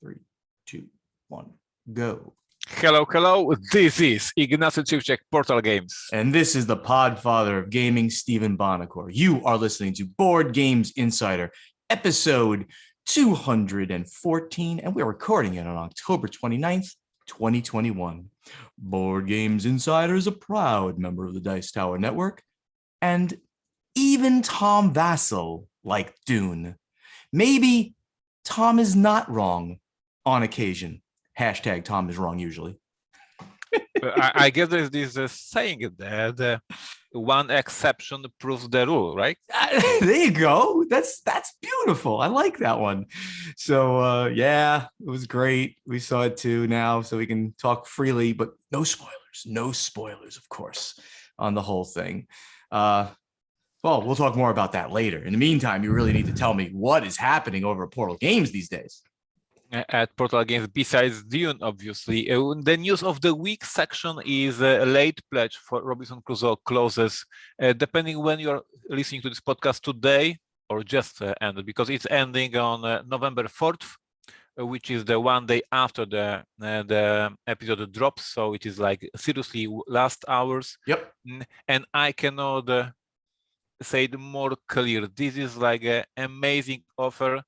3, 2, 1, go. Hello. This is Ignacy and Portal Games. And this is the Podfather of Gaming, Stephen Bonacore. You are listening to Board Games Insider, episode 214, and we're recording it on October 29th, 2021. Board Games Insider is a proud member of the Dice Tower Network, and even Tom Vassell liked Dune. Maybe Tom is not wrong on occasion. Hashtag Tom is wrong usually. I guess there's this saying that one exception proves the rule, right? There you go. That's beautiful. I like that one. So yeah, it was great. We saw it too now, so we can talk freely, but no spoilers. No spoilers, of course, on the whole thing. Well, we'll talk more about that later. In the meantime, you really need to tell me what is happening over at Portal Games these days. At Portal Games, besides Dune, obviously, the news of the week section is a late pledge for Robinson Crusoe closes, depending when you're listening to this podcast today or just ended, because it's ending on November 4th, which is the one day after the episode drops. So it is like seriously last hours. Yep. And I cannot say it more clear. This is like an amazing offer.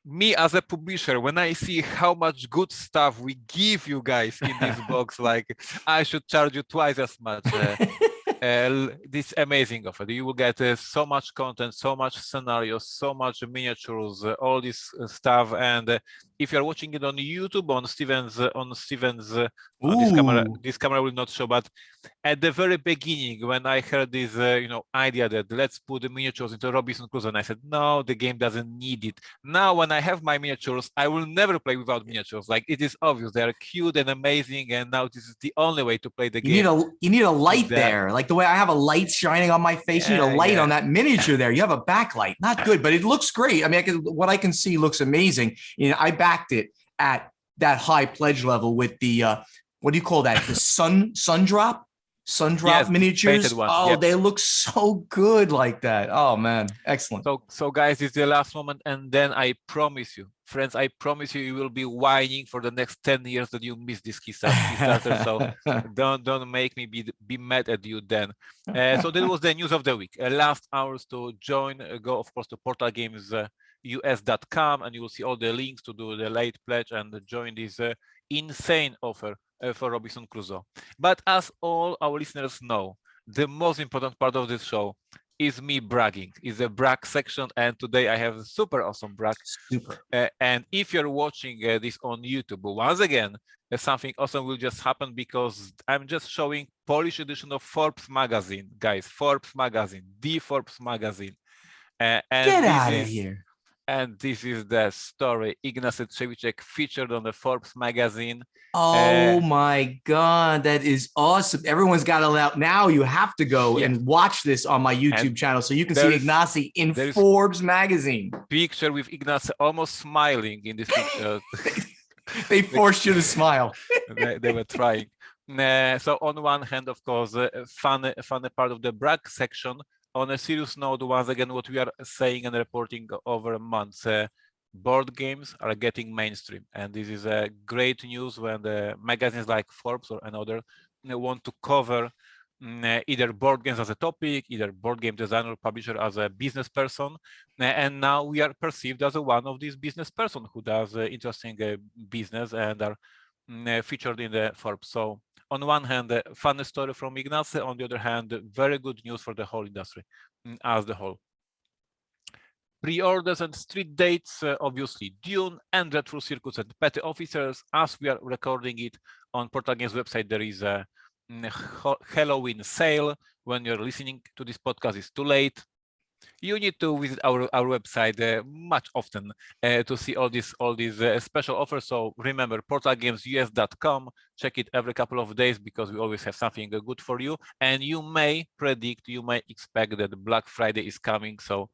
Me as a publisher, when I see how much good stuff we give you guys in this box, like I should charge you twice as much. This amazing offer. You will get so much content, so much scenarios, so much miniatures, all this stuff. And if you're watching it on YouTube, on Steven's, this camera will not show. But at the very beginning, when I heard this, idea that let's put the miniatures into Robinson Crusoe, and I said, no, the game doesn't need it. Now, when I have my miniatures, I will never play without miniatures. Like it is obvious, they are cute and amazing, and now this is the only way to play the game. You need a light there, like the way I have a light shining on my face. You need a light on that miniature there. You have a backlight, not good, but it looks great. I mean, what I can see looks amazing. I backed it at that high pledge level with the what do you call that? The Sundrop miniatures. They look so good like that. Oh man, excellent. So guys, it's the last moment, and then I promise you, friends, I promise you will be whining for the next 10 years that you missed this Kickstarter. So don't make me be mad at you then. So that was the news of the week. Last hours to join, go of course to portalgames.us.com, and you will see all the links to do the late pledge and join this insane offer for Robinson Crusoe. But as all our listeners know, the most important part of this show is me bragging. It's a brag section, and today I have a super awesome brag. And if you're watching this on YouTube, once again, something awesome will just happen, because I'm just showing Polish edition of Forbes magazine, guys. Forbes magazine, the Forbes magazine. And get out of here. And this is the story. Ignacy featured on the Forbes magazine. Oh my God, that is awesome. Everyone's got it out now. You have to go and watch this on my YouTube channel so you can see Ignacy in Forbes magazine. Picture with Ignacy almost smiling in this picture. They forced you to smile. They were trying. So on one hand, of course, fun part of the brag section. On a serious note, once again, what we are saying and reporting over months, board games are getting mainstream. And this is great news when the magazines like Forbes or another want to cover either board games as a topic, either board game designer or publisher as a business person. And now we are perceived as one of these business person who does interesting business and are featured in the Forbes. So on one hand, a fun story from Ignacy. On the other hand, very good news for the whole industry as the whole. Pre-orders and street dates, obviously Dune and Dreadful Circus and Petty Officers. As we are recording it on Portal Games website, there is a Halloween sale. When you're listening to this podcast, it's too late. You need to visit our website much often to see all these special offers. So remember, portalgamesus.com. Check it every couple of days, because we always have something good for you. And you may expect that Black Friday is coming. So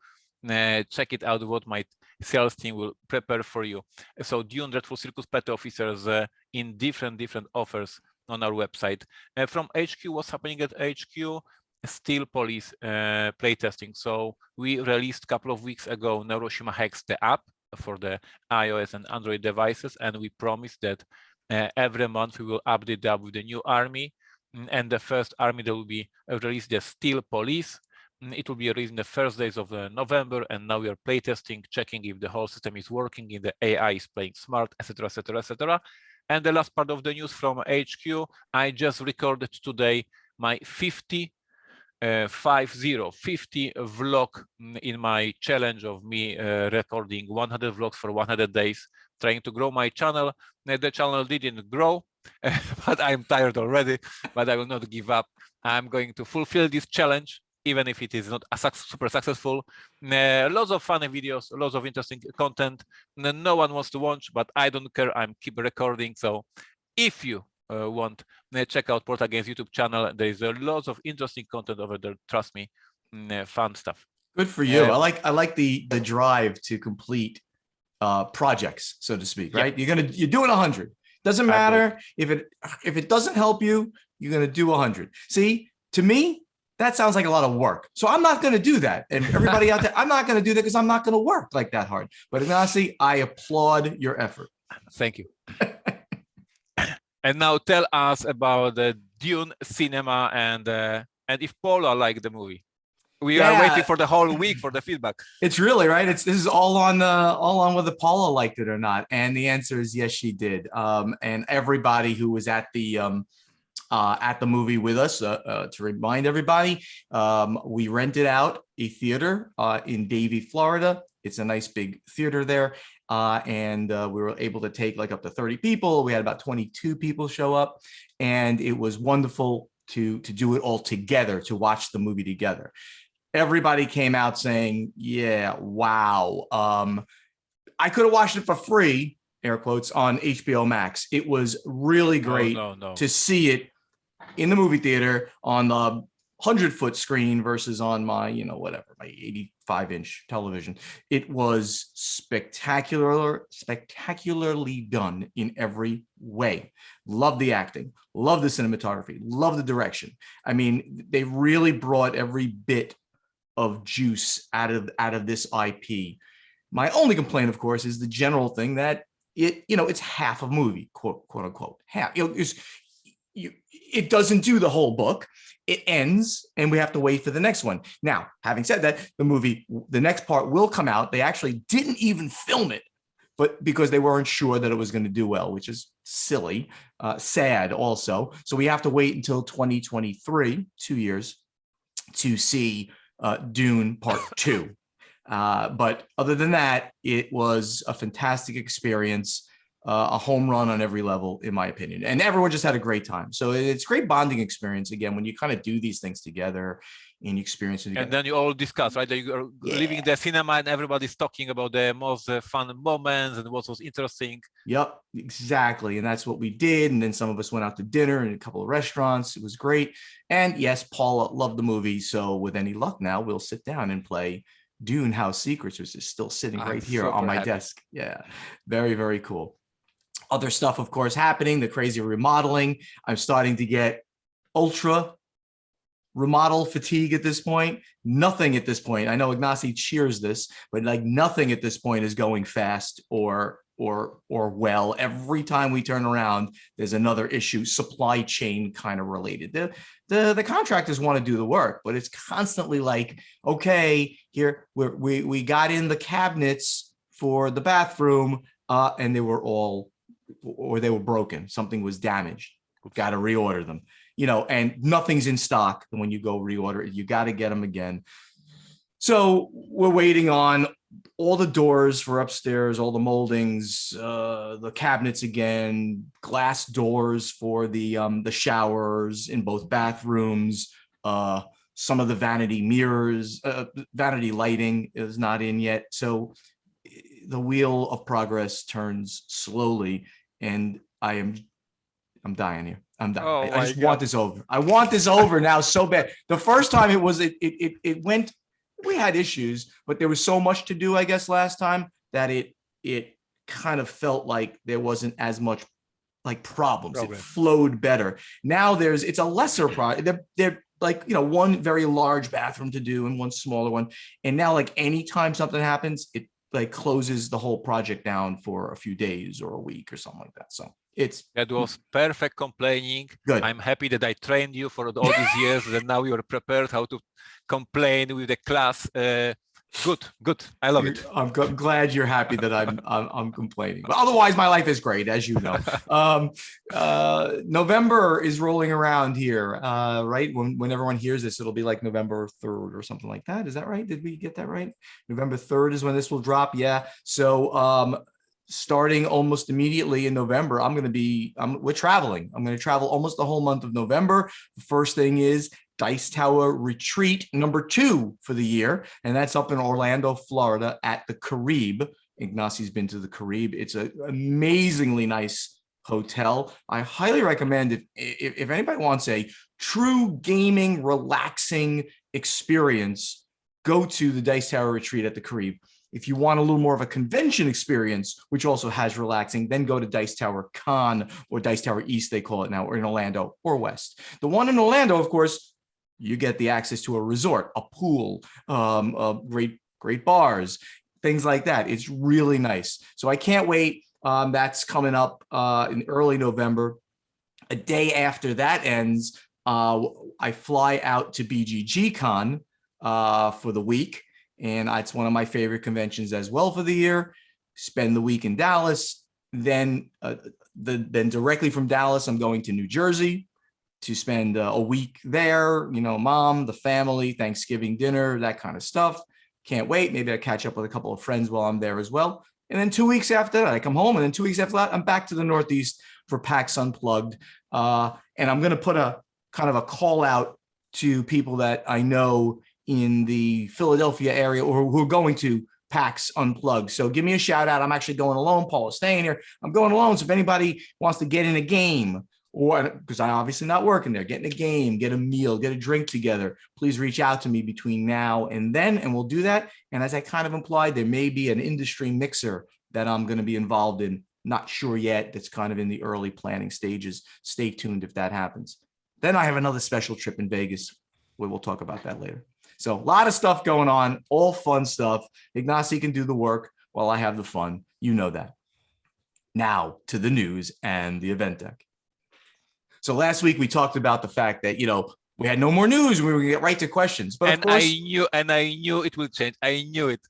check it out, what my sales team will prepare for you. So Dune, Dreadful Circus, Petty Officers in different offers on our website. From HQ, what's happening at HQ? Steel Police playtesting. So we released a couple of weeks ago Neuroshima Hex, the app, for the iOS and Android devices, and we promise that every month we will update that with the new army. And the first army that will be released, the Steel Police. It will be released in the first days of November, and now we are playtesting, checking if the whole system is working, if the AI is playing smart, etc., etc., etc. And the last part of the news from HQ, I just recorded today my 50 vlog in my challenge of me recording 100 vlogs for 100 days, trying to grow my channel. The channel didn't grow, but I'm tired already, but I will not give up. I'm going to fulfill this challenge, even if it is not super successful. Lots of funny videos, lots of interesting content. No one wants to watch, but I don't care. I'm keep recording. So if you want, check out Portal Games YouTube channel. There is a lot of interesting content over there. Trust me, fun stuff. Good for you. I like the drive to complete projects, so to speak. Right? Yeah. You're doing 100. Doesn't matter if it doesn't help you. You're gonna do 100. See, to me, that sounds like a lot of work. So I'm not going to do that. And everybody out there, I'm not going to do that because I'm not going to work like that hard. But Ignacy, I applaud your effort. Thank you. And now tell us about the Dune cinema and if Paula liked the movie. We are waiting for the whole week for the feedback. It's really right. This is all on whether Paula liked it or not. And the answer is yes, she did. And everybody who was at the movie with us, to remind everybody, we rented out a theater in Davie, Florida. It's a nice big theater there. And we were able to take like up to 30 people. We had about 22 people show up, and it was wonderful to do it all together, to watch the movie together. Everybody came out saying, yeah, wow. I could have watched it for free, air quotes, on HBO Max. It was really great to see it in the movie theater on the 100-foot screen versus on my, whatever, my 85-inch television. It was spectacularly done in every way. Love the acting, love the cinematography, love the direction. I mean, they really brought every bit of juice out of this IP. My only complaint, of course, is the general thing that it's half a movie, quote unquote, half. It doesn't do the whole book. It ends, and we have to wait for the next one. Now, having said that, the next part will come out. They actually didn't even film it, but because they weren't sure that it was going to do well, which is silly, sad also. So we have to wait until 2023, 2 years, to see Dune Part 2. But other than that, it was a fantastic experience. A home run on every level, in my opinion, and everyone just had a great time. So it's a great bonding experience again when you kind of do these things together and you experience it together. And then you all discuss, right? You are leaving the cinema and everybody's talking about the most fun moments and what was interesting. Yep, exactly. And that's what we did. And then some of us went out to dinner in a couple of restaurants. It was great. And yes, Paula loved the movie. So with any luck now, we'll sit down and play Dune House Secrets, which is still sitting right here on my desk. Yeah, very, very cool. Other stuff, of course, happening, the crazy remodeling. I'm starting to get ultra remodel fatigue at this point. Nothing at this point. I know Ignacy cheers this, but like nothing at this point is going fast or well. Every time we turn around, there's another issue, supply chain kind of related. The contractors want to do the work, but it's constantly like, okay, here we got in the cabinets for the bathroom, and they were broken. Something was damaged. We've got to reorder them, and nothing's in stock. And when you go reorder it, you got to get them again. So we're waiting on all the doors for upstairs, all the moldings, the cabinets again, glass doors for the showers in both bathrooms. Some of the vanity mirrors, vanity lighting is not in yet. So the wheel of progress turns slowly, and I'm dying here. I'm dying. Oh, I just want this over. I want this over now so bad. The first time it went, we had issues, but there was so much to do, I guess, last time that it kind of felt like there wasn't as much like problems. It flowed better. Now it's a lesser problem. They're like, one very large bathroom to do and one smaller one. And now, like, anytime something happens, like closes the whole project down for a few days or a week or something like that. So that was perfect complaining. good. I'm happy that I trained you for all these years, that now you're prepared how to complain with the class. Good. I love it. I'm glad you're happy that I'm complaining. But otherwise, my life is great, as you know. November is rolling around here, right? When everyone hears this, it'll be like November 3rd or something like that. Is that right? Did we get that right? November 3rd is when this will drop. Yeah. So starting almost immediately in November, we're traveling. I'm going to travel almost the whole month of November. The first thing is Dice Tower Retreat number 2 for the year. And that's up in Orlando, Florida at the Caribe. Ignacy's been to the Caribe. It's an amazingly nice hotel. I highly recommend if anybody wants a true gaming, relaxing experience, go to the Dice Tower Retreat at the Caribe. If you want a little more of a convention experience, which also has relaxing, then go to Dice Tower Con or Dice Tower East, they call it now, or in Orlando or West. The one in Orlando, of course, you get the access to a resort, a pool, great bars, things like that. It's really nice. So I can't wait. That's coming up in early November. A day after that ends, I fly out to BGG Con for the week. And it's one of my favorite conventions as well for the year. Spend the week in Dallas. Then directly from Dallas, I'm going to New Jersey to spend a week there. You know, mom, the family, Thanksgiving dinner, that kind of stuff. Can't wait. Maybe I'll catch up with a couple of friends while I'm there as well. And then 2 weeks after that, I come home. And then 2 weeks after that, I'm back to the Northeast for PAX Unplugged. And I'm going to put a kind of a call out to people that I know in the Philadelphia area or who are going to PAX Unplugged. So give me a shout out. I'm actually going alone. Paul is staying here. I'm going alone. So if anybody wants to get in a game, or because I'm obviously not working there, get in a game, get a meal, get a drink together, please reach out to me between now and then, and we'll do that. And as I kind of implied, there may be an industry mixer that I'm going to be involved in. Not sure yet. That's kind of in the early planning stages. Stay tuned if that happens. Then I have another special trip in Vegas. We'll talk about that later. So a lot of stuff going on, all fun stuff. Ignacy can do the work while I have the fun. You know that. Now to the news and the event deck. So last week we talked about the fact that, we had no more news and we were going to get right to questions. But of course, I knew it will change. I knew it.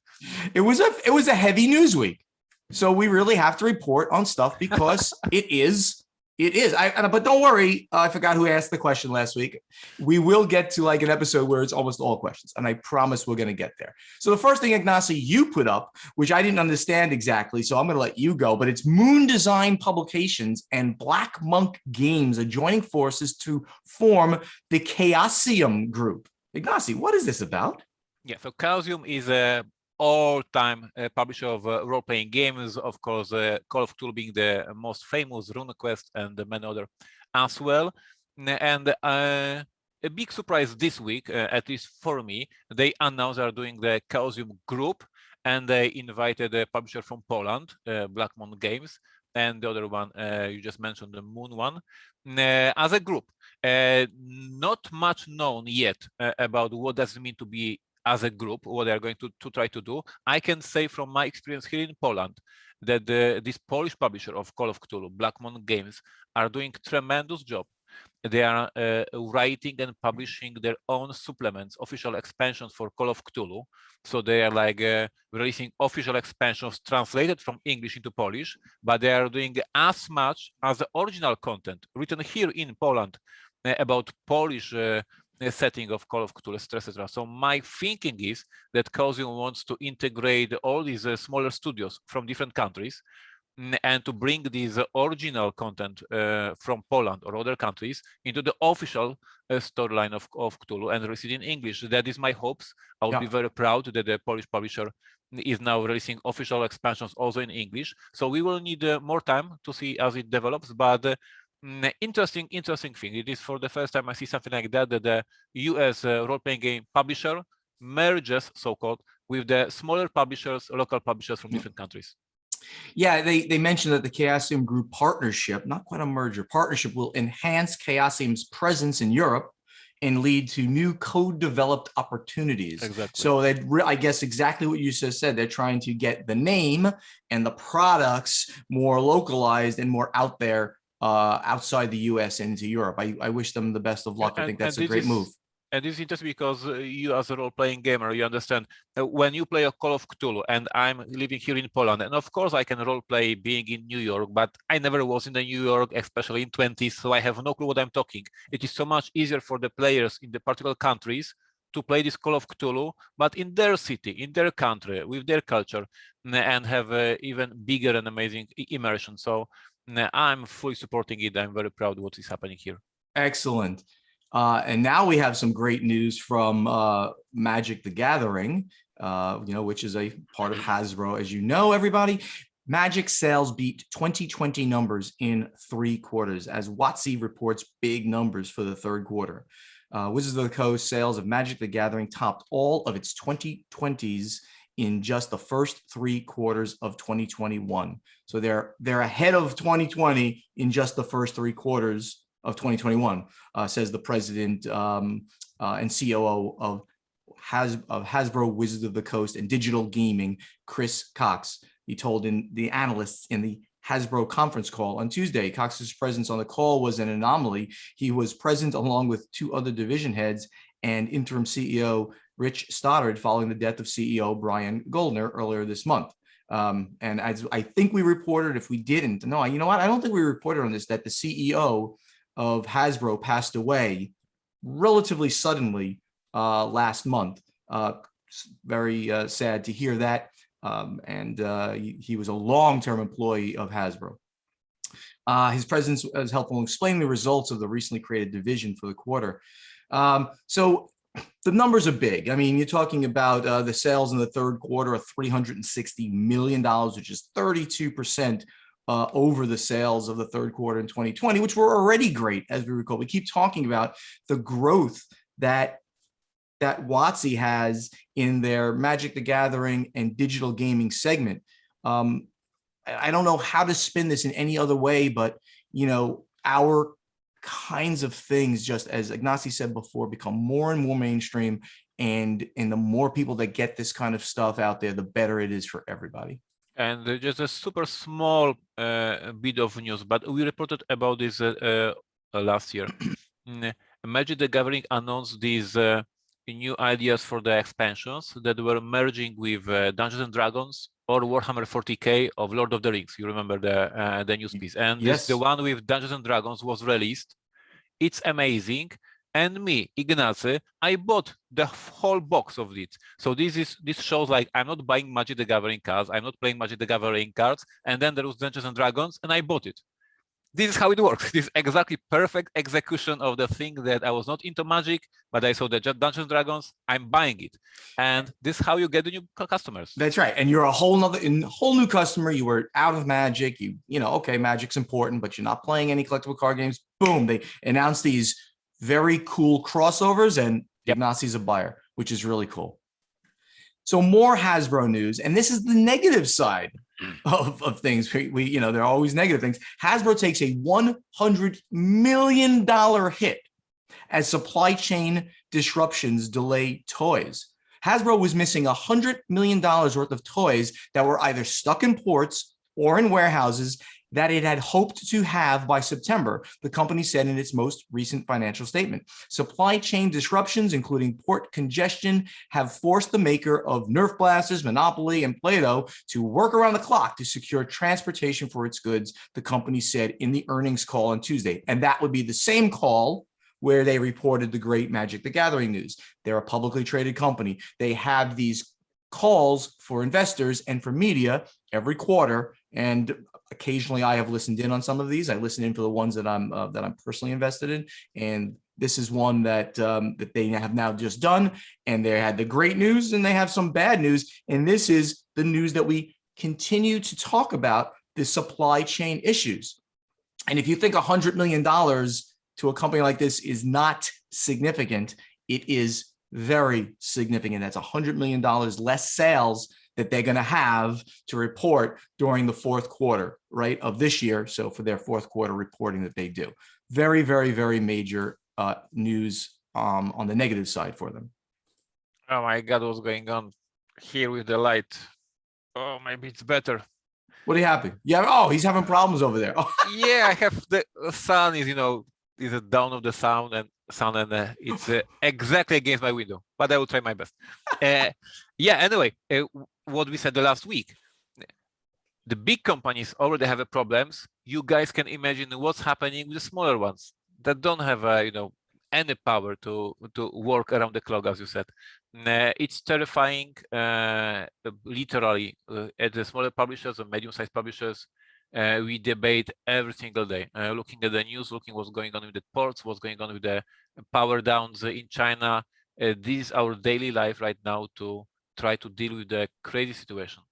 It was a heavy news week. So we really have to report on stuff because it is. But don't worry. I forgot who asked the question last week. We will get to like an episode where it's almost all questions. And I promise we're going to get there. So the first thing, Ignacy, you put up, which I didn't understand exactly. So I'm going to let you go. But it's Moon Design Publications and Black Monk Games are joining forces to form the Chaosium Group. Ignacy, what is this about? Yeah, so Chaosium is a all-time publisher of role-playing games, of course, Call of Cthulhu being the most famous, RuneQuest and many other as well. And a big surprise this week, at least for me, they announced they are doing the Chaosium Group, and they invited a publisher from Poland, Black Monk Games, and the other one you just mentioned, the Moon one, as a group. Not much known yet about what does it mean to be as a group, what they are going to try to do. I can say from my experience here in Poland that this Polish publisher of Call of Cthulhu, Black Monk Games, are doing tremendous job. They are writing and publishing their own supplements, official expansions for Call of Cthulhu. So they are like releasing official expansions translated from English into Polish, but they are doing as much as the original content written here in Poland about Polish setting of Call of Cthulhu, etc. So my thinking is that Chaosium wants to integrate all these smaller studios from different countries and to bring this original content from Poland or other countries into the official storyline of Cthulhu and release it in English. That is my hopes. I would be very proud that the Polish publisher is now releasing official expansions also in English. So we will need more time to see as it develops, but interesting thing. It is for the first time I see something like that, that the US role-playing game publisher merges, so-called, with the smaller publishers, local publishers from different countries. Yeah, they mentioned that the Chaosium Group partnership, not quite a merger, partnership will enhance Chaosium's presence in Europe and lead to new code-developed opportunities. Exactly. So that I guess exactly what you just said. They're trying to get the name and the products more localized and more out there outside the US and into Europe. I wish them the best of luck. I think that's a great move. And this is just because you, as a role-playing gamer, you understand when you play a Call of Cthulhu, and I'm living here in Poland, and of course I can role-play being in New York, but I never was in the New York, especially in 20s, so I have no clue what I'm talking. It is so much easier for the players in the particular countries to play this Call of Cthulhu, but in their city, in their country, with their culture, and have even bigger and amazing immersion. So I'm fully supporting it. I'm very proud of what is happening here. Excellent. And now we have some great news from Magic the Gathering, which is a part of Hasbro, as you know, everybody. Magic sales beat 2020 numbers in 3 quarters, as WotC reports big numbers for the 3rd quarter. Wizards of the Coast sales of Magic the Gathering topped all of its 2020s in just the first 3 quarters of 2021. So they're ahead of 2020 in just the first 3 quarters of 2021, says the president and COO of Hasbro Wizards of the Coast and Digital Gaming, Chris Cox. He told the analysts in the Hasbro conference call on Tuesday. Cox's presence on the call was an anomaly. He was present along with 2 other division heads and interim CEO Rich Stoddard following the death of CEO Brian Goldner earlier this month. And as I think we reported, if we didn't, no, you know what? I don't think we reported on this, that the CEO of Hasbro passed away relatively suddenly last month. Very sad to hear that. And he was a long-term employee of Hasbro. His presence was helpful in explaining the results of the recently created division for the quarter. So the numbers are big. I mean, you're talking about the sales in the 3rd quarter of $360 million, which is 32% over the sales of the 3rd quarter in 2020, which were already great, as we recall. We keep talking about the growth that WotC has in their Magic the Gathering and digital gaming segment. I don't know how to spin this in any other way, but our kinds of things, just as Ignacy said before, become more and more mainstream, and the more people that get this kind of stuff out there, the better it is for everybody. And just a super small bit of news, but we reported about this last year. Magic the Gathering announced these new ideas for the expansions that were merging with Dungeons and Dragons or Warhammer 40K of Lord of the Rings. You remember the news piece, and yes, the one with Dungeons and Dragons was released. It's amazing. And me, Ignacy, I bought the whole box of it. So this shows like I'm not buying Magic the Gathering cards, I'm not playing Magic the Gathering cards, and then there was Dungeons and Dragons, and I bought it. This is how it works. This is exactly perfect execution of the thing that I was not into Magic, but I saw the Dungeons and Dragons, I'm buying it. And this is how you get the new customers. That's right. And you're a whole new customer. You were out of Magic. Okay, Magic's important, but you're not playing any collectible card games. Boom, they announced these very cool crossovers, and Ignacy's a buyer, which is really cool. So more Hasbro news, and this is the negative side of things. We there are always negative things. Hasbro takes a $100 million hit as supply chain disruptions delay toys. Hasbro was missing $100 million worth of toys that were either stuck in ports or in warehouses that it had hoped to have by September, the company said in its most recent financial statement. Supply chain disruptions, including port congestion, have forced the maker of Nerf blasters, Monopoly, and Play-Doh to work around the clock to secure transportation for its goods, the company said in the earnings call on Tuesday. And that would be the same call where they reported the great Magic the Gathering news. They're a publicly traded company. They have these calls for investors and for media every quarter, and occasionally I have listened in on some of these. I listen in for the ones that I'm personally invested in, and this is one that that they have now just done. And they had the great news and they have some bad news, and this is the news that we continue to talk about: the supply chain issues. And if you think $100 million to a company like this is not significant, it is very significant. That's $100 million less sales that they're going to have to report during the 4th quarter, right, of this year. So for their 4th quarter reporting that they do. Very, very, very major news on the negative side for them. Oh my God, what's going on here with the light? Oh, maybe it's better. What are you happy? Yeah. Oh, he's having problems over there. Oh. Yeah, I have the sun is, is a down of the sun and it's exactly against my window, but I will try my best. Yeah, anyway, what we said the last week, the big companies already have problems. You guys can imagine what's happening with the smaller ones that don't have, any power to work around the clock, as you said. It's terrifying, literally, at the smaller publishers or medium-sized publishers. We debate every single day, looking at the news, looking what's going on with the ports, what's going on with the power downs in China. This is our daily life right now to try to deal with the crazy situation.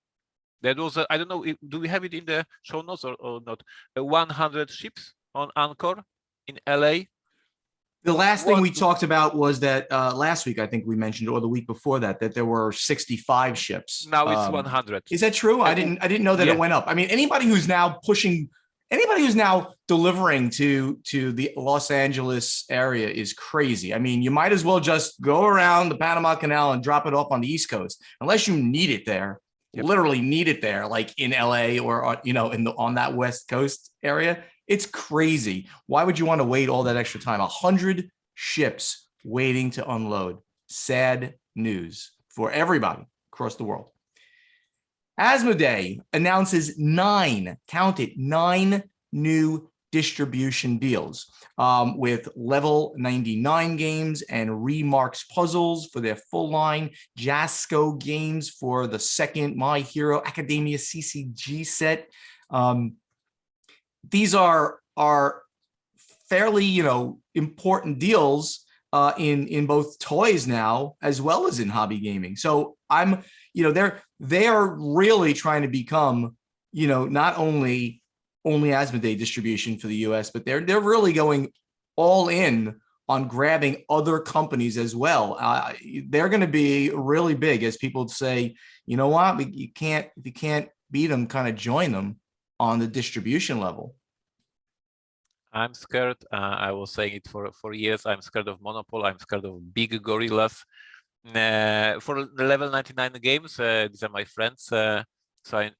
That was, I don't know, do we have it in the show notes or not? 100 ships on Anchor in LA. The last thing we talked about was that last week, I think we mentioned, or the week before that there were 65 ships. Now it's 100. Is that true? I didn't know that it went up. I mean, anybody who's now delivering to the Los Angeles area is crazy. I mean, you might as well just go around the Panama Canal and drop it off on the East Coast, unless you need it there. Yep. Literally need it there, like in LA or on that West Coast area. It's crazy. Why would you want to wait all that extra time? 100 ships waiting to unload. Sad news for everybody across the world. Asmodee announces 9 new distribution deals with Level 99 games and Remarks puzzles for their full line, Jasco games for the second My Hero Academia CCG set. These are fairly, important deals in both toys now as well as in hobby gaming. So they are really trying to become, not only Asmodee distribution for the US, but they're really going all in on grabbing other companies as well. They're going to be really big as people say, you know what, if you can't beat them, kind of join them on the distribution level. I'm scared. I was saying it for years. I'm scared of Monopoly. I'm scared of big gorillas. For the Level 99 games, these are my friends. So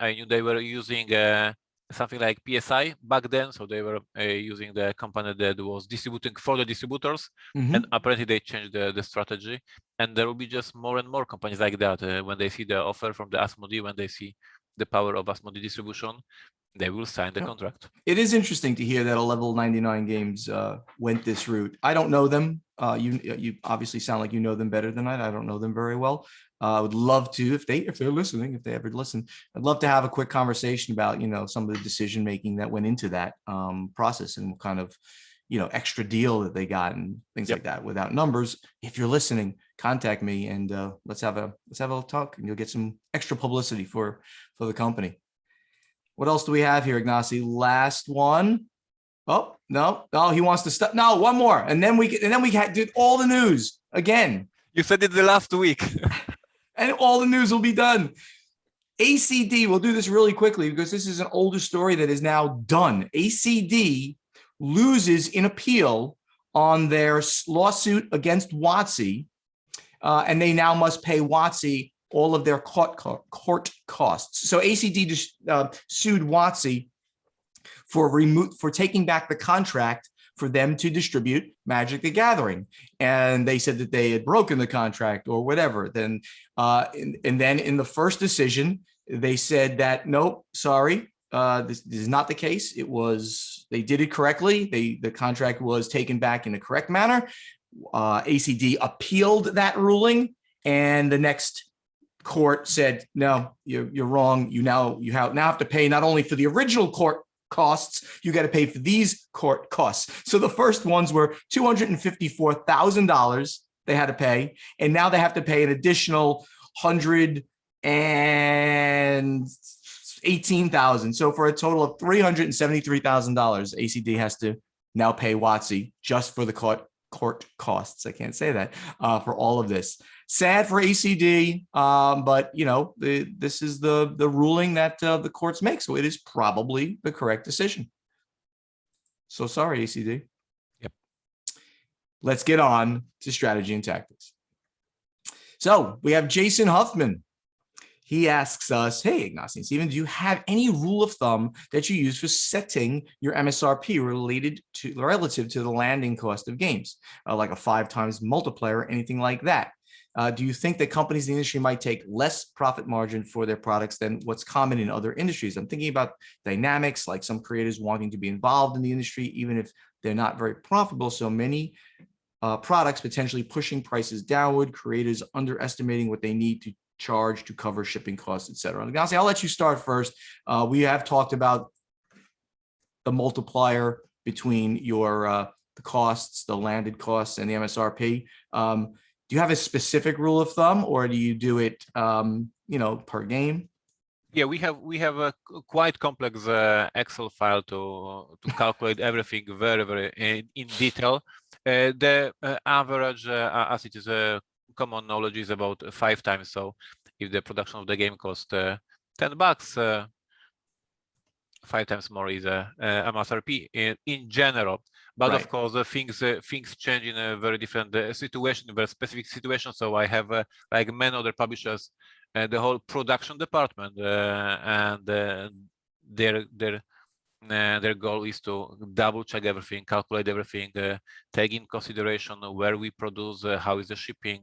I knew they were using something like PSI back then. So they were using the company that was distributing for the distributors. And apparently they changed the strategy. And there will be just more and more companies like that. When they see the offer from the Asmodee, when they see the power of Asmodee distribution, they will sign the contract. It is interesting to hear that a Level 99 Games went this route. I don't know them. You obviously sound like you know them better than I don't know them very well. I would love to, if they're listening, if they ever listen, I'd love to have a quick conversation about, some of the decision making that went into that process and what kind of, extra deal that they got and things like that. Without numbers, if you're listening, contact me and let's have a talk, and you'll get some extra publicity for the company. What else do we have here, Ignacy? Last one. Oh, no, he wants to stop. No, one more. And then we do all the news again. You said it the last week. And all the news will be done. ACD, we'll do this really quickly because this is an older story that is now done. ACD loses in appeal on their lawsuit against WotC, and they now must pay WotC all of their court costs. So ACD sued WotC for taking back the contract for them to distribute Magic the Gathering, and they said that they had broken the contract or whatever. Then, and then in the first decision, they said that nope, sorry, this is not the case. They did it correctly. The contract was taken back in the correct manner. ACD appealed that ruling, and the next court said, no, you're wrong. You now have to pay not only for the original court costs, you got to pay for these court costs. So the first ones were $254,000 they had to pay, and now they have to pay an additional $118,000. So for a total of $373,000, ACD has to now pay WotC just for the court costs. I can't say that for all of this. Sad for ACD, but this is the ruling that the courts make, so it is probably the correct decision. So sorry, ACD. Yep. let's get on to strategy and tactics. So we have Jason Huffman. He asks us, hey, Ignacy and Steven, do you have any rule of thumb that you use for setting your MSRP relative to the landing cost of games, like a 5 times multiplier or anything like that? Do you think that companies in the industry might take less profit margin for their products than what's common in other industries? I'm thinking about dynamics, like some creators wanting to be involved in the industry, even if they're not very profitable. So many products potentially pushing prices downward, creators underestimating what they need to charge to cover shipping costs, etc. Ignacy, I'll let you start first. We have talked about the multiplier between your the costs, the landed costs, and the MSRP. Do you have a specific rule of thumb, or do you do it, per game? Yeah, we have a quite complex Excel file to calculate everything very in detail. The average, as it is a common knowledge, is about 5 times. So if the production of the game costs $10, 5 times more is a MSRP in general. But Right. of course, things change in a very different situation, very specific situation. So I have like many other publishers, the whole production department, and their goal is to double check everything, calculate everything, take in consideration where we produce, how is the shipping,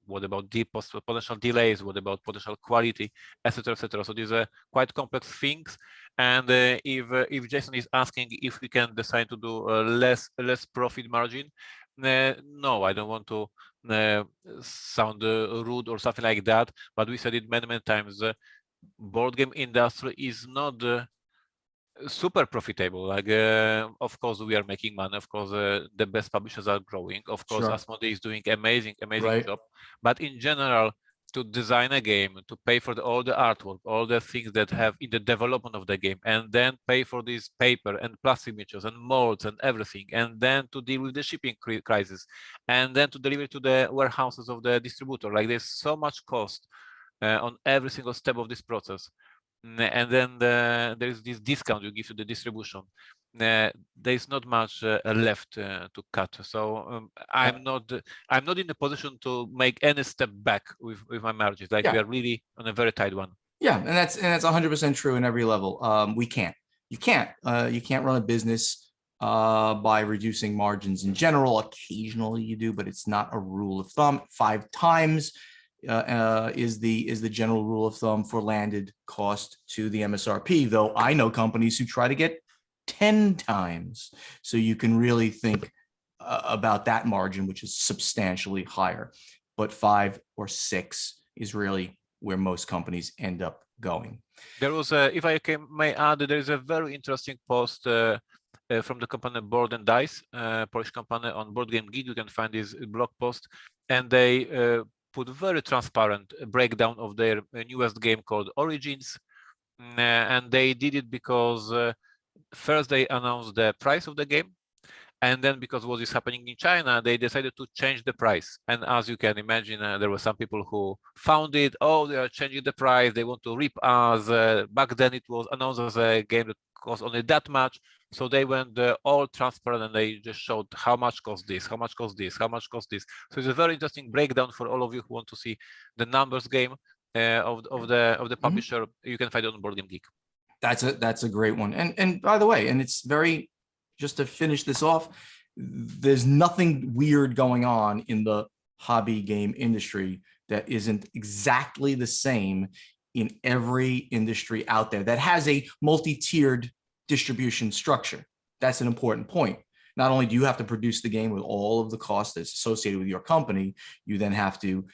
what about the potential delays, what about potential quality, etc., etc. So these are quite complex things. And if Jason is asking if we can decide to do less profit margin, no, I don't want to sound rude or something like that. But we said it many times. Board game industry is not super profitable. Like, of course, we are making money. Of course, the best publishers are growing. Of course, Sure. Asmodee is doing amazing Right. job. But in general, to design a game, to pay for all the artwork, all the things that have in the development of the game, and then pay for this paper and plastic signatures and molds and everything, and then to deal with the shipping crisis, and then to deliver to the warehouses of the distributor. Like, there's so much cost on every single step of this process. And then there is this discount you give to the distribution. There is not much left to cut. So I'm not in a position to make any step back with my margins. Like, we are really on a very tight one. Yeah, and that's 100% true in every level. You can't run a business by reducing margins in general. Occasionally you do, but it's not a rule of thumb. 5 times is the general rule of thumb for landed cost to the MSRP, though I know companies who try to get 10 times. So you can really think about that margin, which is substantially higher. But 5 or 6 is really where most companies end up going. There was if I may add, there is a very interesting post from the company Board and Dice, Polish company, on Board Game Geek. You can find this blog post, and they put very transparent breakdown of their newest game called Origins, and they did it because first they announced the price of the game, and then because what is happening in China, they decided to change the price. And as you can imagine, there were some people who found it, oh, they are changing the price, they want to rip us. Back then it was announced as a game that cost only that much. So they went all transparent, and they just showed how much cost this, how much cost this, how much cost this. So it's a very interesting breakdown for all of you who want to see the numbers game of the publisher. You can find it on Board Game Geek. That's a great one. And by the way, and it's very, just to finish this off, there's nothing weird going on in the hobby game industry that isn't exactly the same in every industry out there that has a multi-tiered distribution structure. That's an important point. Not only do you have to produce the game with all of the costs that's associated with your company, you then have to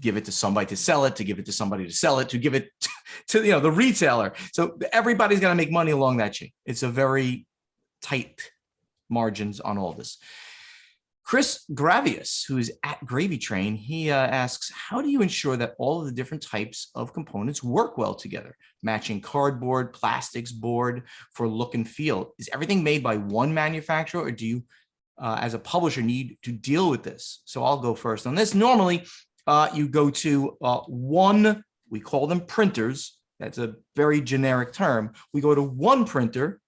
give it to somebody to sell it, to give it to somebody to sell it, to give it to the retailer. So everybody's got to make money along that chain. It's a very tight margins on all this. Chris Gravius, who is at Gravy Train, he asks, how do you ensure that all of the different types of components work well together? Matching cardboard, plastics, board for look and feel. Is everything made by one manufacturer, or do you, as a publisher, need to deal with this? So I'll go first on this. Normally, you go to one, we call them printers. That's a very generic term. We go to one printer,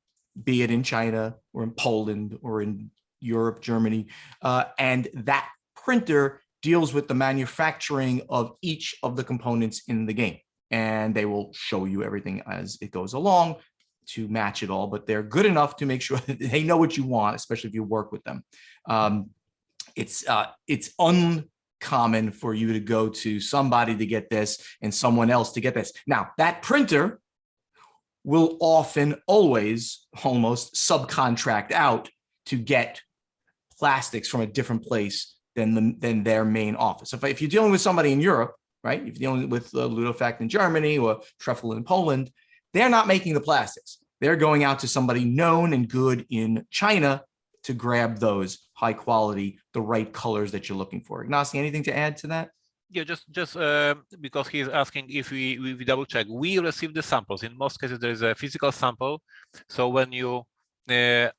be it in China or in Poland or in Europe, Germany, and that printer deals with the manufacturing of each of the components in the game. And they will show you everything as it goes along to match it all, but they're good enough to make sure that they know what you want, especially if you work with them. It's uncommon for you to go to somebody to get this and someone else to get this. Now, that printer will often always almost subcontract out to get plastics from a different place than their main office. If you're dealing with somebody in Europe, right? If you're dealing with Ludofact in Germany or Treffel in Poland, they're not making the plastics. They're going out to somebody known and good in China to grab those high quality, the right colors that you're looking for. Ignacy, anything to add to that? Yeah, just because he's asking if we double check, we receive the samples. In most cases, there is a physical sample. So when you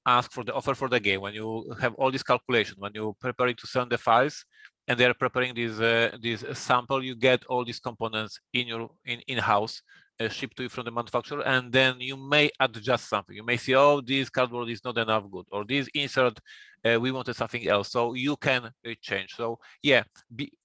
ask for the offer for the game, when you have all this calculation, when you prepare it to send the files, and they are preparing this sample, you get all these components in-house, shipped to you from the manufacturer, and then you may adjust something. You may say, oh, this cardboard is not enough good, or this insert, we wanted something else. So you can change. So yeah,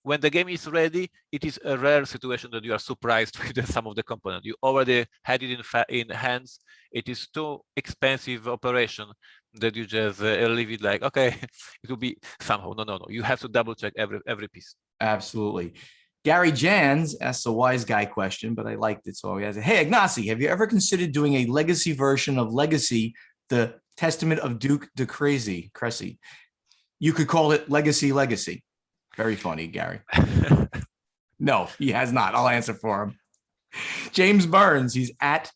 when the game is ready, it is a rare situation that you are surprised with some of the component. You already had it in hands. It is too expensive operation that you just leave it like, okay, it will be somehow. No. You have to double check every piece. Absolutely. Gary Jans asks a wise guy question, but I liked it. So he has, hey, Ignacy, have you ever considered doing a legacy version of Legacy, the Testament of Duke de Cressy? You could call it Legacy. Very funny, Gary. No, he has not. I'll answer for him. James Burns, he's at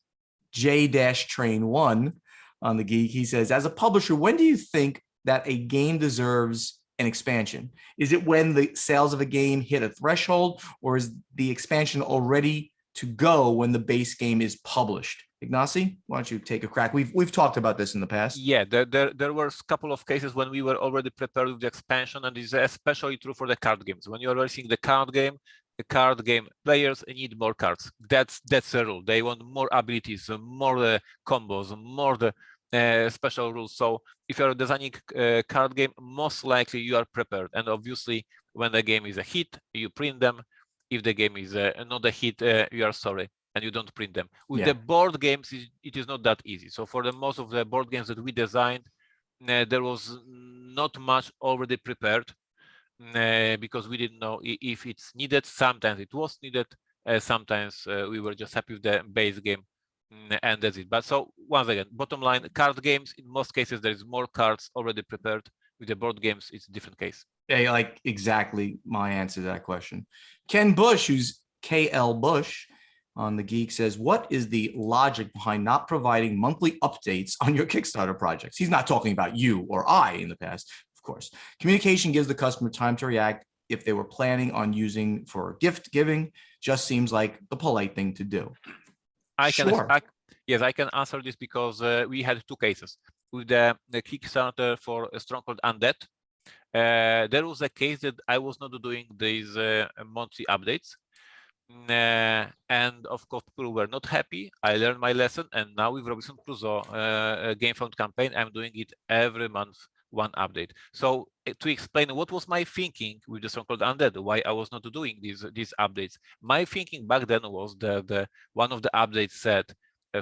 J-Train1 on the Geek. He says, as a publisher, when do you think that a game deserves an expansion? Is it when the sales of a game hit a threshold, or is the expansion already to go when the base game is published? Ignacy, why don't you take a crack? We've talked about this in the past. Yeah, there were a couple of cases when we were already prepared with the expansion, and this is especially true for the card games. When you are releasing the card game players need more cards. That's a rule. They want more abilities, more combos, more special rules. So if you're designing a card game, most likely you are prepared. And obviously, when the game is a hit, you print them. If the game is not a hit, you are sorry and you don't print them. With the board games, it is not that easy. So for the most of the board games that we designed, there was not much already prepared because we didn't know if it's needed. Sometimes it was needed. Sometimes we were just happy with the base game. And that's it. But so once again, bottom line, card games, in most cases, there is more cards already prepared. With the board games, it's a different case. Yeah, like exactly my answer to that question. Ken Bush, who's KL Bush on the Geek, says, what is the logic behind not providing monthly updates on your Kickstarter projects? He's not talking about you or I in the past, of course. Communication gives the customer time to react if they were planning on using for gift giving. Just seems like the polite thing to do. Yes, I can answer this because we had two cases. With the Kickstarter for Stronghold Undead, there was a case that I was not doing these monthly updates. And of course, people were not happy. I learned my lesson. And now with Robinson Crusoe Game Fund campaign, I'm doing it every month, one update. So to explain what was my thinking with the Stronghold Undead, why I was not doing these updates. My thinking back then was the one of the updates said,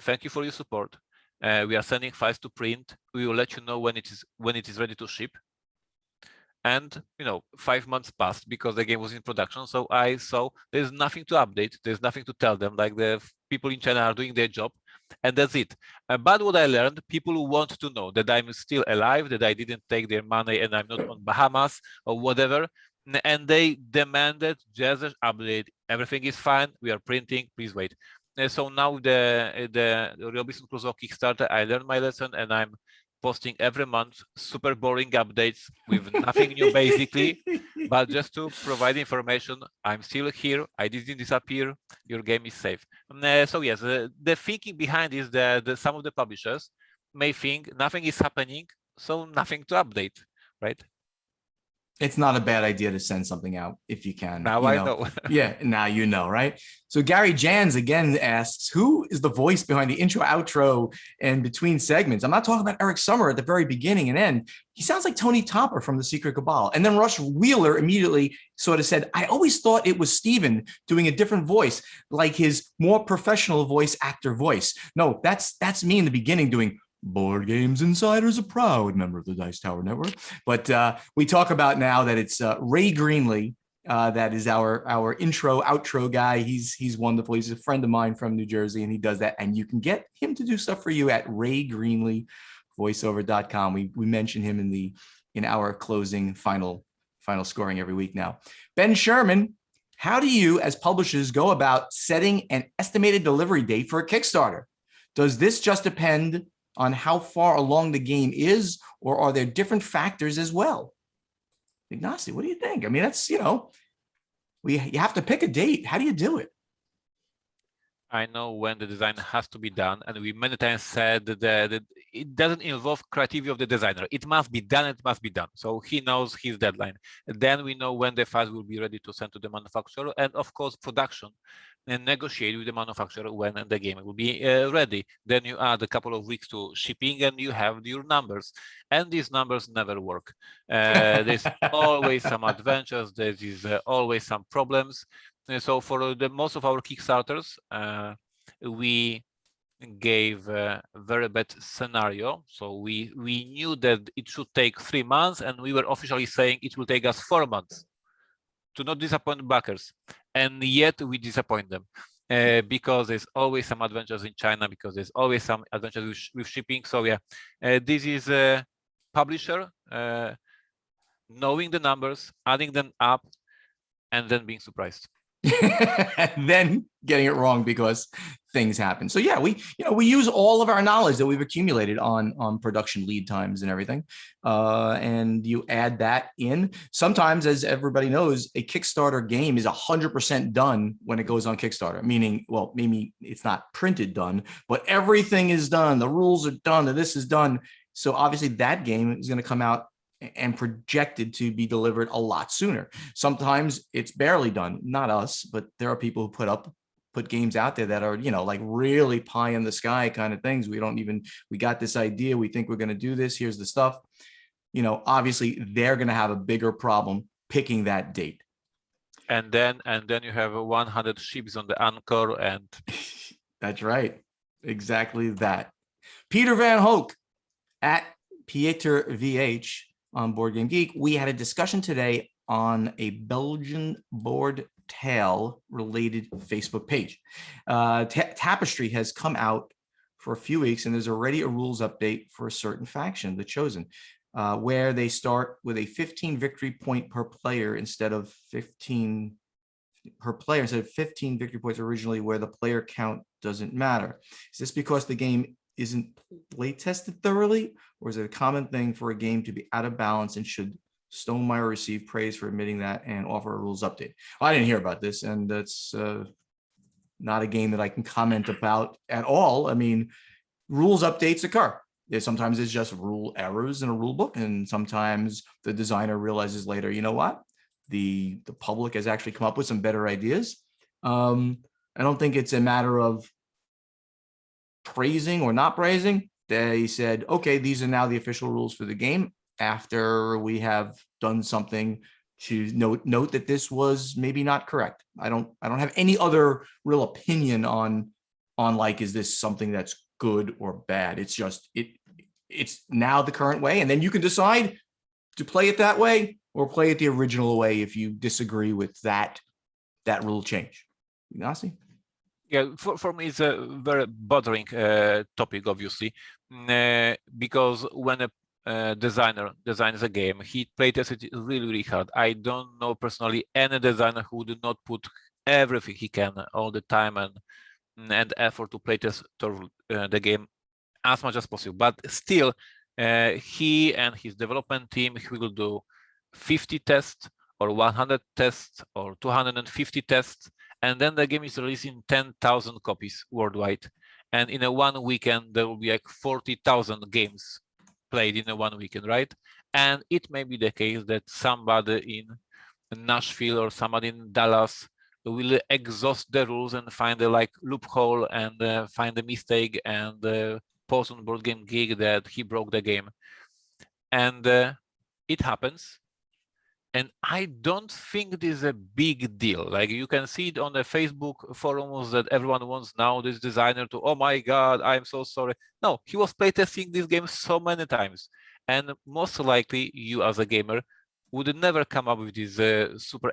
thank you for your support. We are sending files to print. We will let you know when it is ready to ship. And 5 months passed because the game was in production. So I saw there's nothing to update. There's nothing to tell them. Like the people in China are doing their job, and that's it. But what I learned, people who want to know that I'm still alive, that I didn't take their money, and I'm not on Bahamas or whatever, and they demanded just an update. Everything is fine. We are printing. Please wait. So now the Robinson Crusoe Kickstarter, I learned my lesson, and I'm posting every month super boring updates with nothing new basically, but just to provide information. I'm still here. I didn't disappear. Your game is safe. So yes, the thinking behind is that some of the publishers may think nothing is happening, so nothing to update, right? It's not a bad idea to send something out if you can. Now I know. Yeah, now you know, right? So Gary Jans again asks, who is the voice behind the intro, outro, and between segments? I'm not talking about Eric Summer at the very beginning and end. He sounds like Tony Topper from The Secret Cabal. And then Rush Wheeler immediately sort of said, I always thought it was Steven doing a different voice, like his more professional voice actor voice. No, that's me in the beginning doing Board Games Insider's a proud member of the Dice Tower Network. But we talk about now that it's Ray Greenlee. That is our intro, outro guy. He's wonderful. He's a friend of mine from New Jersey, and he does that. And you can get him to do stuff for you at raygreenleevoiceover.com. We mention him in our closing final scoring every week now. Ben Sherman, how do you as publishers go about setting an estimated delivery date for a Kickstarter? Does this just depend on how far along the game is, or are there different factors as well? Ignacy, what do you think? I mean, that's, you have to pick a date. How do you do it? I know when the design has to be done, and we many times said that it doesn't involve creativity of the designer. It must be done, it must be done. So he knows his deadline. Then we know when the files will be ready to send to the manufacturer, and of course production, and negotiate with the manufacturer when the game will be ready. Then you add a couple of weeks to shipping, and you have your numbers. And these numbers never work. There's always some adventures. There is always some problems. So for the most of our Kickstarters, we gave a very bad scenario. So we knew that it should take 3 months, and we were officially saying it will take us 4 months to not disappoint backers. And yet we disappoint them because there's always some adventures in China, because there's always some adventures with shipping. So yeah, this is a publisher knowing the numbers, adding them up, and then being surprised. And then getting it wrong because things happen. So yeah, we use all of our knowledge that we've accumulated on production lead times and everything, and you add that in. Sometimes, as everybody knows, a Kickstarter game is 100% done when it goes on Kickstarter, meaning, well, maybe it's not printed done, but everything is done, the rules are done, and this is done. So obviously that game is going to come out and projected to be delivered a lot sooner. Sometimes it's barely done, not us, but there are people who put games out there that are, like really pie in the sky kind of things. We got this idea, we think we're going to do this, here's the stuff. Obviously they're going to have a bigger problem picking that date. And then you have 100 ships on the anchor, and that's right. Exactly that. Peter Van Hoek at Pieter VH on Board Game Geek. We had a discussion today on a Belgian board tale related Facebook page. Tapestry has come out for a few weeks, and there's already a rules update for a certain faction, the Chosen, where they start with a 15 victory point per player instead of 15 victory points originally, where the player count doesn't matter. Is this because the game isn't play tested thoroughly, or is it a common thing for a game to be out of balance, and should Stonemaier receive praise for admitting that and offer a rules update? Well, I didn't hear about this, and that's not a game that I can comment about at all. I mean, rules updates occur. Sometimes it's just rule errors in a rule book, and sometimes the designer realizes later, you know what, the public has actually come up with some better ideas. I don't think it's a matter of praising or not praising. They said, okay, these are now the official rules for the game, after we have done something to note that this was maybe not correct. I don't have any other real opinion on like, is this something that's good or bad? It's just it's now the current way, and then you can decide to play it that way or play it the original way if you disagree with that rule change. Ignacy? Yeah, for me, it's a very bothering topic, obviously, because when a designer designs a game, he playtests it really, really hard. I don't know personally any designer who would not put everything he can, all the time and effort to playtest the game as much as possible. But still, he and his development team, he will do 50 tests or 100 tests or 250 tests. And then the game is released in 10,000 copies worldwide. And in a one weekend, there will be like 40,000 games played in a one weekend, right? And it may be the case that somebody in Nashville or somebody in Dallas will exhaust the rules and find a loophole and find a mistake and post on Board Game Geek that he broke the game. And it happens. And I don't think this is a big deal. Like, you can see it on the Facebook forums that everyone wants now this designer to, oh my God, I'm so sorry. No, he was playtesting this game so many times. And most likely you as a gamer would never come up with this super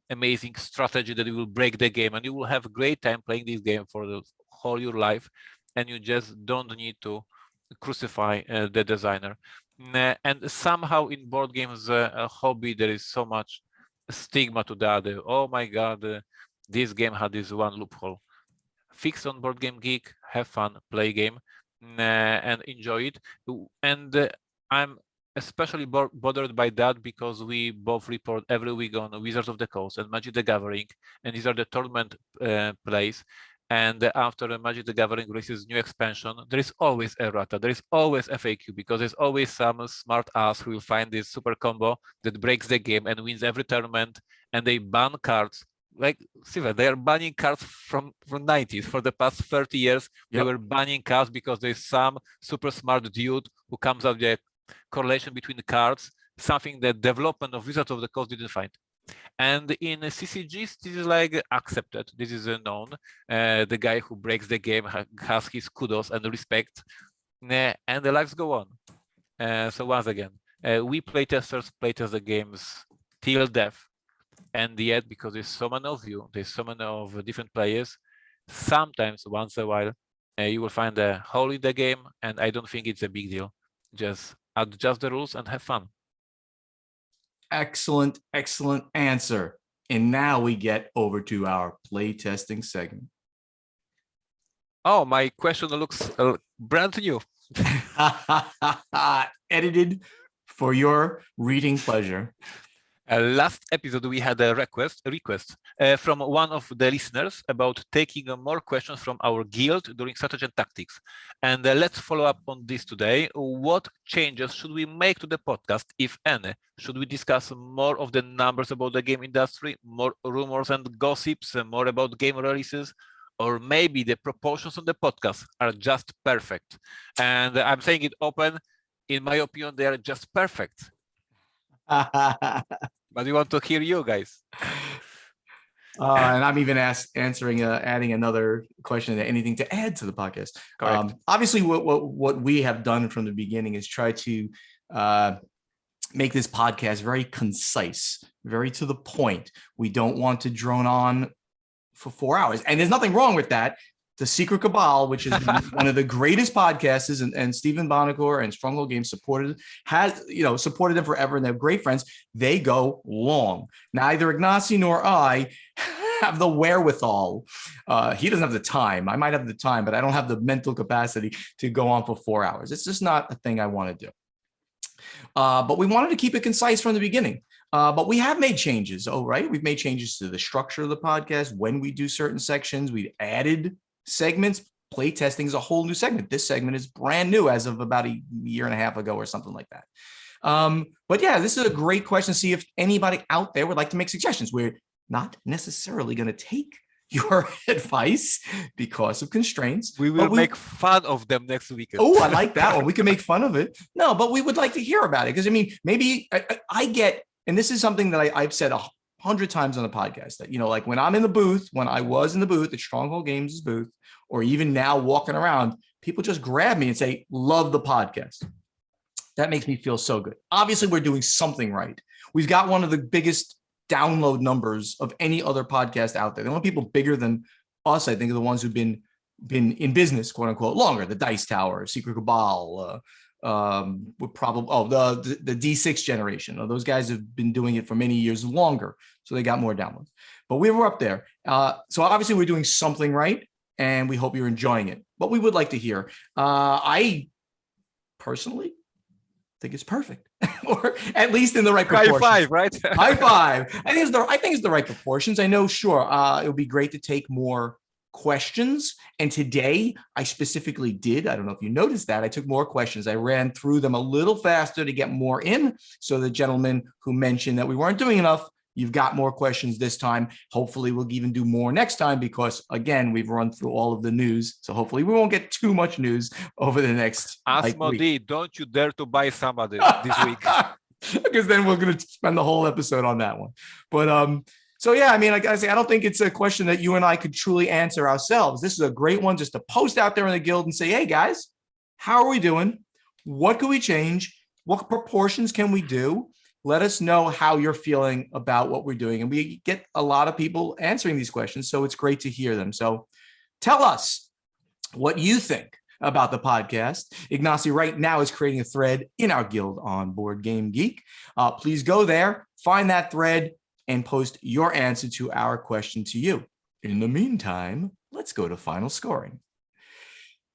amazing strategy that will break the game, and you will have a great time playing this game for the whole your life, and you just don't need to crucify the designer. And somehow in board games a hobby, there is so much stigma to that. Oh my God, this game had this one loophole. Fix on Board Game Geek, have fun, play game, and enjoy it. And I'm especially bothered by that because we both report every week on Wizards of the Coast and Magic the Gathering, and these are the tournament plays. And after Magic the Gathering releases new expansion, there is always errata, there is always FAQ, because there's always some smart ass who will find this super combo that breaks the game and wins every tournament, and they ban cards. Like, Steven, they are banning cards from 90s. For the past 30 years, they were banning cards because there's some super smart dude who comes up with a correlation between the cards, something that development of Wizards of the Coast didn't find. And in CCGs, this is like accepted. This is known. The guy who breaks the game has his kudos and respect, and the lives go on. So once again, we playtesters playtest the games till death, and yet because there's so many of you, there's so many of different players, sometimes once in a while you will find a hole in the game, and I don't think it's a big deal. Just adjust the rules and have fun. Excellent, excellent answer. And now we get over to our playtesting segment. Oh, my question looks brand new. Edited for your reading pleasure. Last episode, we had a request from one of the listeners about taking more questions from our guild during strategy and tactics. And let's follow up on this today. What changes should we make to the podcast, if any? Should we discuss more of the numbers about the game industry, more rumors and gossips, more about game releases? Or maybe the proportions on the podcast are just perfect? And I'm saying it open. In my opinion, they are just perfect. But we want to hear you guys. And I'm even adding another question. Anything to add to the podcast? Obviously, what we have done from the beginning is try to make this podcast very concise, very to the point. We don't want to drone on for 4 hours, and there's nothing wrong with that. The Secret Cabal, which is one of the greatest podcasts, and Stephen Bonacore and Stronghold Games supported them forever, and they're great friends. They go long. Neither Ignacy nor I have the wherewithal. He doesn't have the time. I might have the time, but I don't have the mental capacity to go on for 4 hours. It's just not a thing I want to do. But we wanted to keep it concise from the beginning. But we have made changes. Oh, right. We've made changes to the structure of the podcast. When we do certain sections, we've added segments. Playtesting is a whole new segment. This segment is brand new as of about a year and a half ago or something like that. But yeah, this is a great question. See if anybody out there would like to make suggestions. We're not necessarily going to take your advice because of constraints. We will make fun of them next weekend. Oh, I like that one. We can make fun of it. No, but we would like to hear about it, because I mean, maybe I get, and this is something that I've said 100 times on the podcast, that, like when I'm in the booth, when I was in the booth at Stronghold Games' booth, or even now walking around, people just grab me and say, love the podcast. That makes me feel so good. Obviously, we're doing something right. We've got one of the biggest download numbers of any other podcast out there. The only people bigger than us, I think, are the ones who've been in business, quote unquote, longer. The Dice Tower, Secret Cabal, would probably the D6 generation. Those guys have been doing it for many years longer, so they got more downloads. But we were up there. So obviously we're doing something right, and we hope you're enjoying it. But we would like to hear. I personally think it's perfect, or at least in the right proportions. High five, right? High five. I think it's the right proportions. I know, sure, it would be great to take more questions. And today I specifically did, I don't know if you noticed that, I took more questions. I ran through them a little faster to get more in. So the gentleman who mentioned that we weren't doing enough, you've got more questions this time. Hopefully we'll even do more next time because, again, we've run through all of the news. So hopefully we won't get too much news over the next Asmodee, don't you dare to buy somebody this week. Because then we're going to spend the whole episode on that one. But so yeah, I mean, like I say, I don't think it's a question that you and I could truly answer ourselves. This is a great one just to post out there in the guild and say, hey guys, how are we doing? What can we change? What proportions can we do? Let us know how you're feeling about what we're doing. And we get a lot of people answering these questions, so it's great to hear them. So tell us what you think about the podcast. Ignacy right now is creating a thread in our guild on Board Game Geek. Please go there, find that thread, and post your answer to our question to you. In the meantime, let's go to final scoring.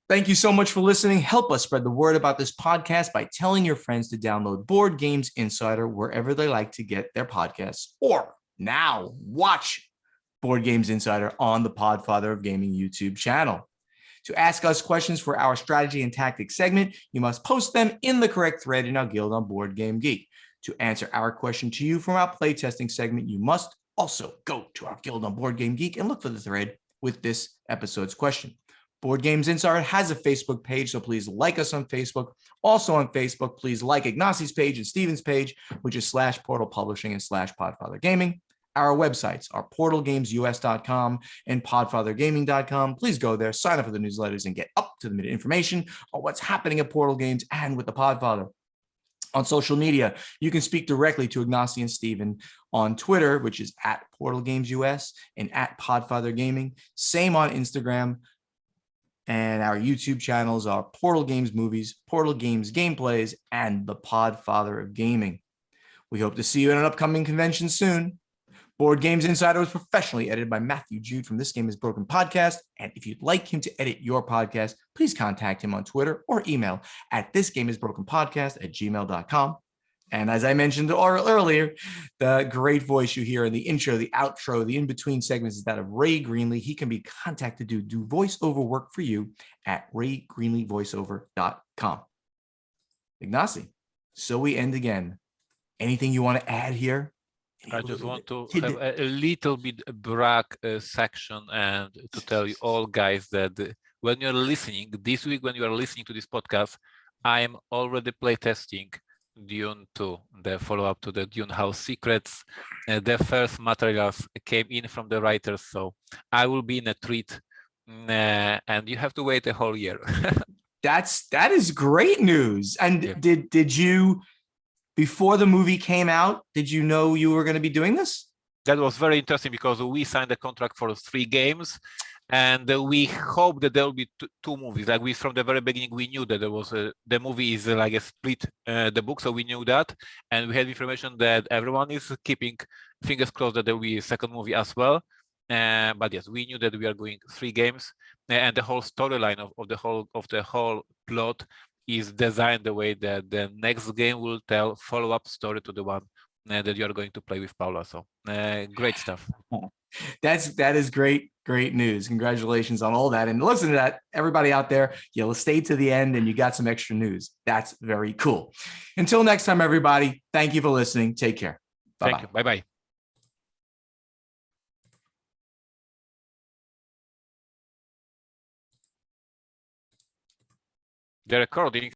Thank you so much for listening. Help us spread the word about this podcast by telling your friends to download Board Games Insider wherever they like to get their podcasts, or now watch Board Games Insider on the Podfather of Gaming YouTube channel. To ask us questions for our strategy and tactics segment, you must post them in the correct thread in our guild on Board Game Geek. To answer our question to you from our playtesting segment, you must also go to our guild on Board Game Geek and look for the thread with this episode's question. Board Games Insider has a Facebook page, so please like us on Facebook. Also on Facebook, please like Ignacy's page and Steven's page, which is /Portal Publishing and /Podfather Gaming. Our websites are portalgamesus.com and podfathergaming.com. Please go there, sign up for the newsletters, and get up-to-the-minute information on what's happening at Portal Games and with the Podfather. On social media, you can speak directly to Ignacy and Steven on Twitter, which is @portalgamesus and @podfathergaming. Same on Instagram. And our YouTube channels are Portal Games Movies, Portal Games Gameplays, and the Podfather of Gaming. We hope to see you at an upcoming convention soon. Board Games Insider was professionally edited by Matthew Jude from This Game is Broken podcast. And if you'd like him to edit your podcast, please contact him on Twitter or email at thisgameisbrokenpodcast@gmail.com. And as I mentioned earlier, the great voice you hear in the intro, the outro, the in-between segments is that of Ray Greenlee. He can be contacted to do voiceover work for you at raygreenleevoiceover.com. Ignacy, so we end again. Anything you want to add here? I just want to have a little bit brag section and to tell you all guys that when you're listening, this week when you are listening to this podcast, I am already playtesting Dune 2, the follow-up to the Dune House Secrets. The first materials came in from the writers, so I will be in a treat, and you have to wait a whole year. That is great news. And yeah. Did you, before the movie came out, did you know you were going to be doing this? That was very interesting because we signed a contract for 3 games. And we hope that there will be 2 movies. Like from the very beginning, we knew that there was the movie is like a split the book, so we knew that, and we had information that everyone is keeping fingers crossed that there will be a second movie as well. But yes, we knew that we are going 3 games, and the whole storyline of the whole plot is designed the way that the next game will tell follow-up story to the one that you are going to play with Paula. So great stuff. That is great news. Congratulations on all that. And listen to that, everybody out there, you'll stay to the end and you got some extra news. That's very cool. Until next time, everybody, thank you for listening. Take care. Bye-bye. Thank you. Bye-bye. The recording